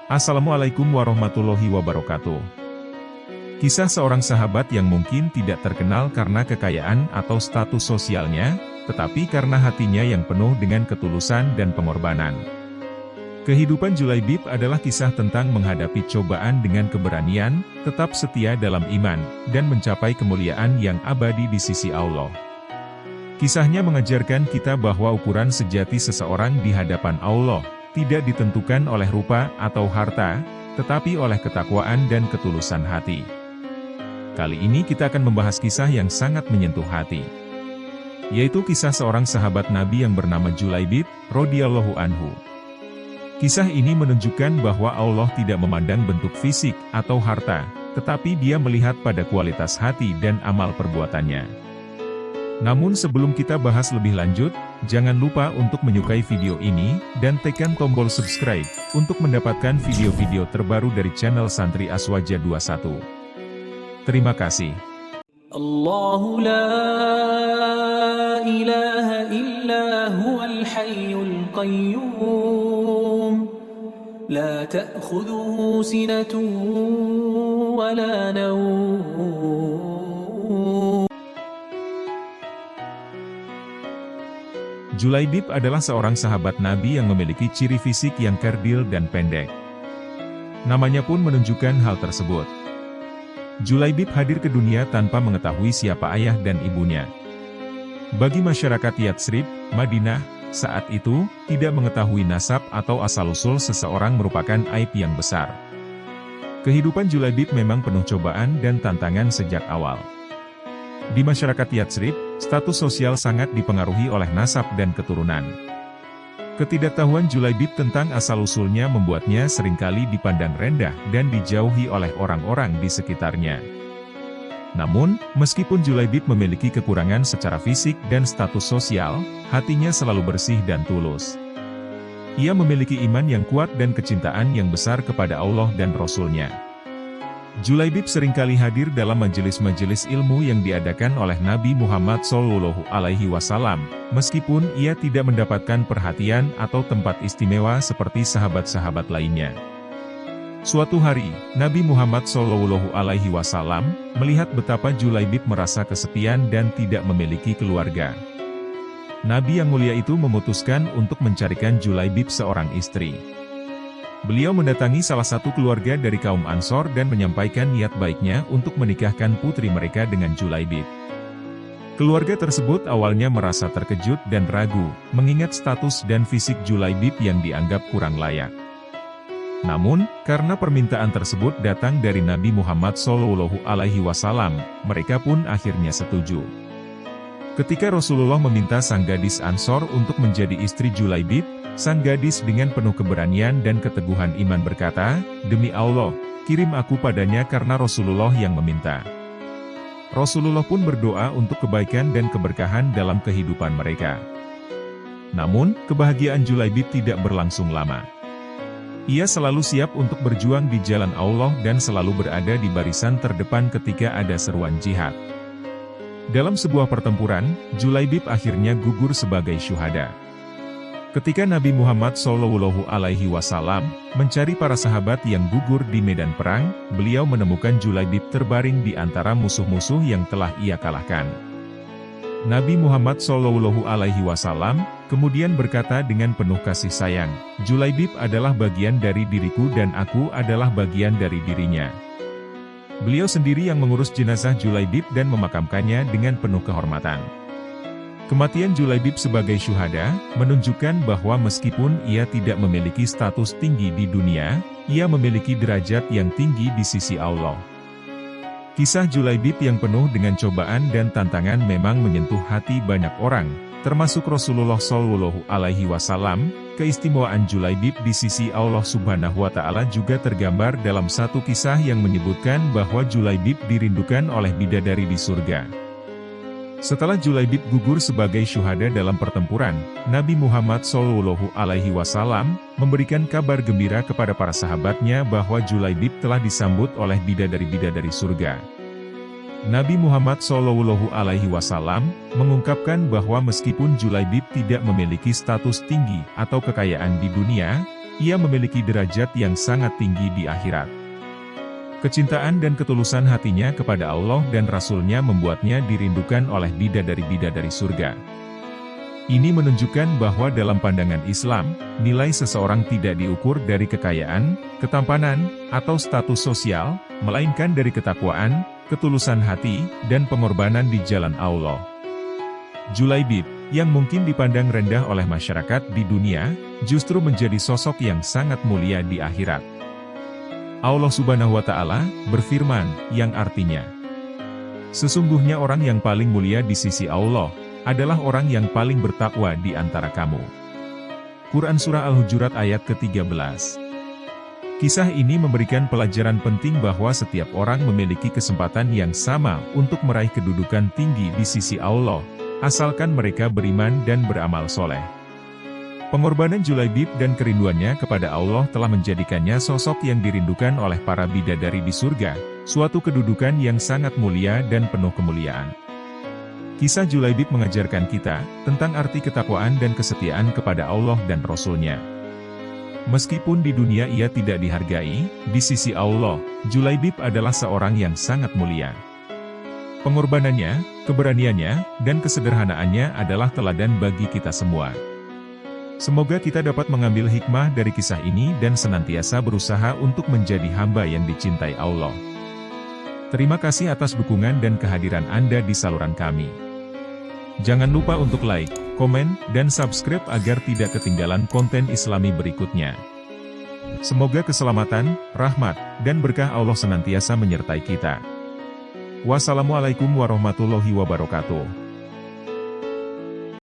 Assalamualaikum warahmatullahi wabarakatuh. Kisah seorang sahabat yang mungkin tidak terkenal karena kekayaan atau status sosialnya, tetapi karena hatinya yang penuh dengan ketulusan dan pengorbanan. Kehidupan Julaibib adalah kisah tentang menghadapi cobaan dengan keberanian, tetap setia dalam iman, dan mencapai kemuliaan yang abadi di sisi Allah. Kisahnya mengajarkan kita bahwa ukuran sejati seseorang di hadapan Allah tidak ditentukan oleh rupa atau harta, tetapi oleh ketakwaan dan ketulusan hati. Kali ini kita akan membahas kisah yang sangat menyentuh hati, yaitu kisah seorang sahabat Nabi yang bernama Julaibib, radhiyallahu anhu. Kisah ini menunjukkan bahwa Allah tidak memandang bentuk fisik atau harta, tetapi Dia melihat pada kualitas hati dan amal perbuatannya. Namun sebelum kita bahas lebih lanjut, jangan lupa untuk menyukai video ini, dan tekan tombol subscribe, untuk mendapatkan video-video terbaru dari channel Santri Aswaja 21. Terima kasih. Allahu la ilaha illa huwal hayyul qayyum, la ta'khudhuhu sinatun wa la nawm. Julaibib adalah seorang sahabat Nabi yang memiliki ciri fisik yang kerdil dan pendek. Namanya pun menunjukkan hal tersebut. Julaibib hadir ke dunia tanpa mengetahui siapa ayah dan ibunya. Bagi masyarakat Yatsrib, Madinah, saat itu, tidak mengetahui nasab atau asal-usul seseorang merupakan aib yang besar. Kehidupan Julaibib memang penuh cobaan dan tantangan sejak awal. Di masyarakat Yatsrib, status sosial sangat dipengaruhi oleh nasab dan keturunan. Ketidaktahuan Julaibib tentang asal-usulnya membuatnya seringkali dipandang rendah dan dijauhi oleh orang-orang di sekitarnya. Namun, meskipun Julaibib memiliki kekurangan secara fisik dan status sosial, hatinya selalu bersih dan tulus. Ia memiliki iman yang kuat dan kecintaan yang besar kepada Allah dan Rasul-Nya. Julaibib seringkali hadir dalam majelis-majelis ilmu yang diadakan oleh Nabi Muhammad SAW, meskipun ia tidak mendapatkan perhatian atau tempat istimewa seperti sahabat-sahabat lainnya. Suatu hari, Nabi Muhammad SAW melihat betapa Julaibib merasa kesepian dan tidak memiliki keluarga. Nabi yang mulia itu memutuskan untuk mencarikan Julaibib seorang istri. Beliau mendatangi salah satu keluarga dari kaum Ansor dan menyampaikan niat baiknya untuk menikahkan putri mereka dengan Julaibib. Keluarga tersebut awalnya merasa terkejut dan ragu, mengingat status dan fisik Julaibib yang dianggap kurang layak. Namun, karena permintaan tersebut datang dari Nabi Muhammad SAW, mereka pun akhirnya setuju. Ketika Rasulullah meminta sang gadis Ansor untuk menjadi istri Julaibib, sang gadis dengan penuh keberanian dan keteguhan iman berkata, "Demi Allah, kirim aku padanya karena Rasulullah yang meminta." Rasulullah pun berdoa untuk kebaikan dan keberkahan dalam kehidupan mereka. Namun, kebahagiaan Julaibib tidak berlangsung lama. Ia selalu siap untuk berjuang di jalan Allah dan selalu berada di barisan terdepan ketika ada seruan jihad. Dalam sebuah pertempuran, Julaibib akhirnya gugur sebagai syuhada. Ketika Nabi Muhammad SAW mencari para sahabat yang gugur di medan perang, beliau menemukan Julaibib terbaring di antara musuh-musuh yang telah ia kalahkan. Nabi Muhammad SAW kemudian berkata dengan penuh kasih sayang, "Julaibib adalah bagian dari diriku dan aku adalah bagian dari dirinya." Beliau sendiri yang mengurus jenazah Julaibib dan memakamkannya dengan penuh kehormatan. Kematian Julaibib sebagai syuhada, menunjukkan bahwa meskipun ia tidak memiliki status tinggi di dunia, ia memiliki derajat yang tinggi di sisi Allah. Kisah Julaibib yang penuh dengan cobaan dan tantangan memang menyentuh hati banyak orang, termasuk Rasulullah SAW. Keistimewaan Julaibib di sisi Allah Subhanahu wa Ta'ala juga tergambar dalam satu kisah yang menyebutkan bahwa Julaibib dirindukan oleh bidadari di surga. Setelah Julaibib gugur sebagai syuhada dalam pertempuran, Nabi Muhammad SAW memberikan kabar gembira kepada para sahabatnya bahwa Julaibib telah disambut oleh bidadari-bidadari surga. Nabi Muhammad SAW mengungkapkan bahwa meskipun Julaibib tidak memiliki status tinggi atau kekayaan di dunia, ia memiliki derajat yang sangat tinggi di akhirat. Kecintaan dan ketulusan hatinya kepada Allah dan Rasul-Nya membuatnya dirindukan oleh bidadari-bidadari surga. Ini menunjukkan bahwa dalam pandangan Islam, nilai seseorang tidak diukur dari kekayaan, ketampanan, atau status sosial, melainkan dari ketakwaan, ketulusan hati, dan pengorbanan di jalan Allah. Julaibib, yang mungkin dipandang rendah oleh masyarakat di dunia, justru menjadi sosok yang sangat mulia di akhirat. Allah Subhanahu wa Ta'ala berfirman, yang artinya, "Sesungguhnya orang yang paling mulia di sisi Allah adalah orang yang paling bertakwa di antara kamu." Quran Surah Al-Hujurat ayat ke-13. Kisah ini memberikan pelajaran penting bahwa setiap orang memiliki kesempatan yang sama untuk meraih kedudukan tinggi di sisi Allah, asalkan mereka beriman dan beramal soleh. Pengorbanan Julaibib dan kerinduannya kepada Allah telah menjadikannya sosok yang dirindukan oleh para bidadari di surga, suatu kedudukan yang sangat mulia dan penuh kemuliaan. Kisah Julaibib mengajarkan kita tentang arti ketakwaan dan kesetiaan kepada Allah dan Rasul-Nya. Meskipun di dunia ia tidak dihargai, di sisi Allah, Julaibib adalah seorang yang sangat mulia. Pengorbanannya, keberaniannya, dan kesederhanaannya adalah teladan bagi kita semua. Semoga kita dapat mengambil hikmah dari kisah ini dan senantiasa berusaha untuk menjadi hamba yang dicintai Allah. Terima kasih atas dukungan dan kehadiran Anda di saluran kami. Jangan lupa untuk like, komen, dan subscribe agar tidak ketinggalan konten Islami berikutnya. Semoga keselamatan, rahmat, dan berkah Allah senantiasa menyertai kita. Wassalamualaikum warahmatullahi wabarakatuh.